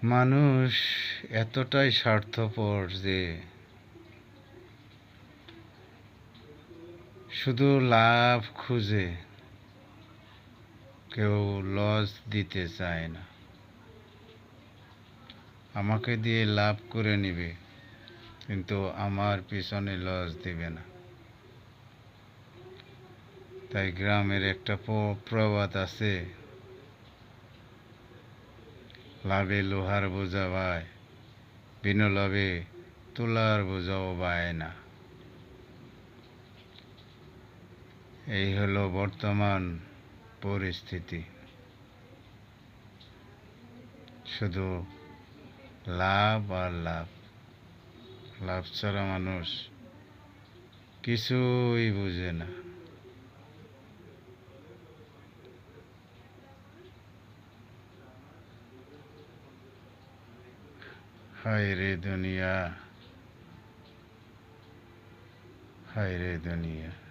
মানুষ এতটাই স্বার্থপর যে শুধু লাভ খুঁজে, কেউ লস দিতে চায় না। আমাকে দিয়ে লাভ করে নিবে, কিন্তু আমার পিছনে লস দিবে না। তাই গ্রামের একটা প্রবাদ আছে, লাভে লোহার বোঝা ভাই, বিনা লাভে তুলার বোঝাও বায় না। এই হলো বর্তমান পরিস্থিতি। শুধু লাভ আর লাভ, লাভ ছাড়া মানুষ কিছুই বুঝে না। হায় রে দুনিয়া, হায় রে দুনিয়া।